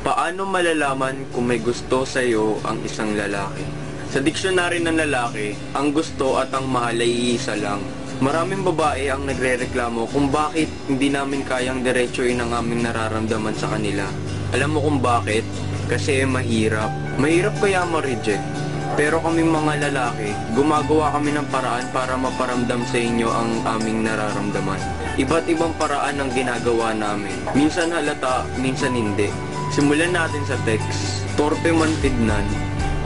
Paano malalaman kung may gusto sa'yo ang isang lalaki? Sa diksyonary ng lalaki, ang gusto at ang mahal ay iisa lang. Maraming babae ang nagrereklamo kung bakit hindi namin kayang diretsuin ang aming nararamdaman sa kanila. Alam mo kung bakit? Kasi mahirap. Mahirap kaya ma-reject. Pero kami mga lalaki, gumagawa kami ng paraan para maparamdam sa inyo ang aming nararamdaman. Iba't ibang paraan ang ginagawa namin. Minsan halata, minsan hindi. Simulan natin sa text. Torpe man tignan.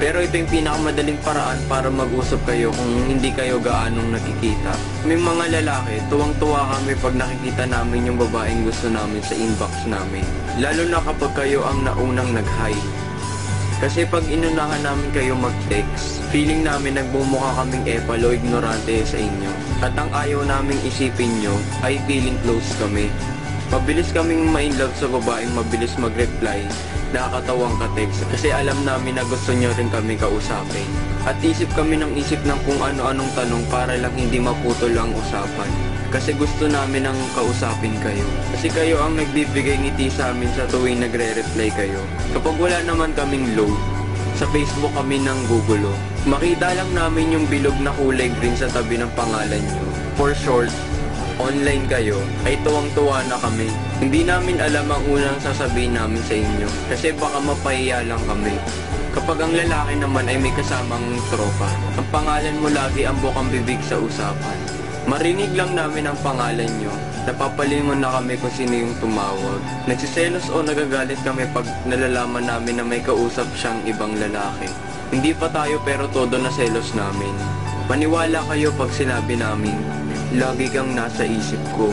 Pero ito yung pinakamadaling paraan para mag-usap kayo kung hindi kayo gaanong nakikita. May mga lalaki, tuwang-tuwa kami pag nakikita namin yung babaeng gusto namin sa inbox namin. Lalo na kapag kayo ang naunang nag-hi. Kasi pag inunahan namin kayo mag-text, feeling namin nagbumukha kaming epal o ignorante sa inyo. At ang ayaw naming isipin nyo ay feeling close kami. Mabilis kaming ma-inlove sa babaeng mabilis mag-reply, nakakatawang ka-text kasi alam namin na gusto nyo rin kami kausapin. At isip kami ng isip ng kung ano-anong tanong para lang hindi maputol ang usapan. Kasi gusto namin ang kausapin kayo. Kasi kayo ang nagbibigay ngiti sa amin sa tuwing nagre-reply kayo. Kapag wala naman kaming load, sa Facebook kami ng gugulo. Makita lang namin yung bilog na kulay green sa tabi ng pangalan nyo. For short, online kayo, ay tuwang-tuwa na kami. Hindi namin alam ang unang sasabihin namin sa inyo. Kasi baka mapahiya lang kami. Kapag ang lalaki naman ay may kasamang tropa, ang pangalan mo lagi ang bukang bibig sa usapan. Marinig lang namin ang pangalan nyo, napapalingon na kami kung sino yung tumawag. Nagsiselos o nagagalit kami pag nalalaman namin na may kausap siyang ibang lalaki. Hindi pa tayo pero todo na selos namin. Maniwala kayo pag sinabi namin, lagi kang nasa isip ko.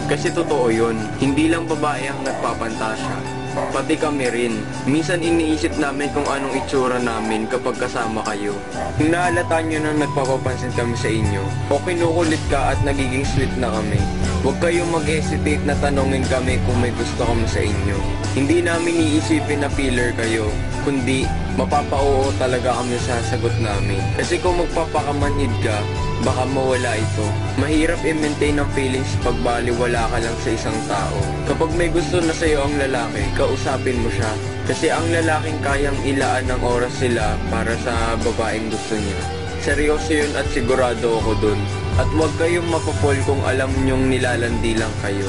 Kasi totoo yun, hindi lang babae ang nagpapantasya. Pati kami rin. Minsan iniisip namin kung anong itsura namin kapag kasama kayo. Kung nahalata nyo na nagpapapansin kami sa inyo, o kinukulit ka at nagiging sweet na kami, huwag kayong mag-hesitate na tanongin kami kung may gusto kami sa inyo. Hindi namin iisipin na filler kayo, kundi mapapa-oo talaga kami sa sagot namin. Kasi kung magpapakamanhid ka, baka mawala ito. Mahirap i-maintain ang feelings pag baliwala ka lang sa isang tao. Kapag may gusto na sa'yo ang lalaki, kausapin mo siya. Kasi ang lalaking kayang ilaan ng oras sila para sa babaeng gusto niya. Seryoso yun at sigurado ako dun. At huwag kayong mapapol kung alam nyong nilalandi lang kayo.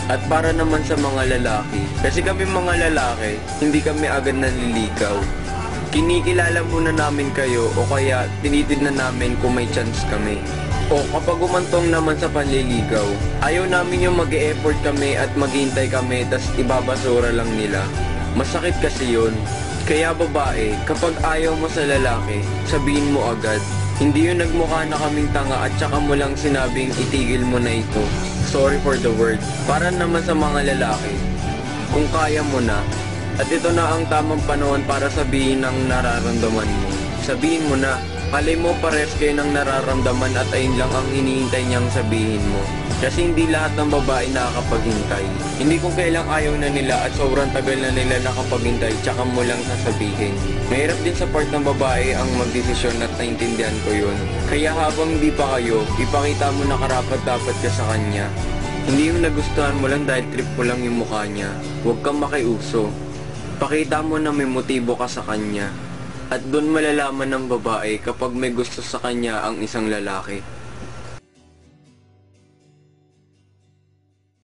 At para naman sa mga lalaki, kasi kami mga lalaki, hindi kami agad naliligaw. Kinikilala muna namin kayo o kaya tinitignan namin kung may chance kami. O kapag umantong naman sa panliligaw, ayaw namin yung mag-e-effort kami at maghintay kami tas ibabasura lang nila. Masakit kasi yun. Kaya babae, kapag ayaw mo sa lalaki, sabihin mo agad. Hindi yung nagmukha na kaming tanga at saka mo lang sinabing itigil mo na ito. Sorry for the word. Para naman sa mga lalaki, kung kaya mo na, at ito na ang tamang panahon para sabihin ang nararamdaman mo. Sabihin mo na, alay mo pares kayo ng nararamdaman at ayun lang ang hinihintay niyang sabihin mo. Kasi hindi lahat ng babae nakakapaghintay. Hindi kung kailang ayaw na nila at sobrang tagal na nila nakapaghintay tsaka mo lang sasabihin. Mahirap din sa part ng babae ang magdesisyon at naintindihan ko yun. Kaya habang hindi pa kayo, ipakita mo na karapat-dapat ka sa kanya. Hindi yung nagustuhan mo lang dahil trip mo lang yung mukha niya. Huwag kang makiuso. Pakita mo na may motibo ka sa kanya. At doon malalaman ng babae kapag may gusto sa kanya ang isang lalaki.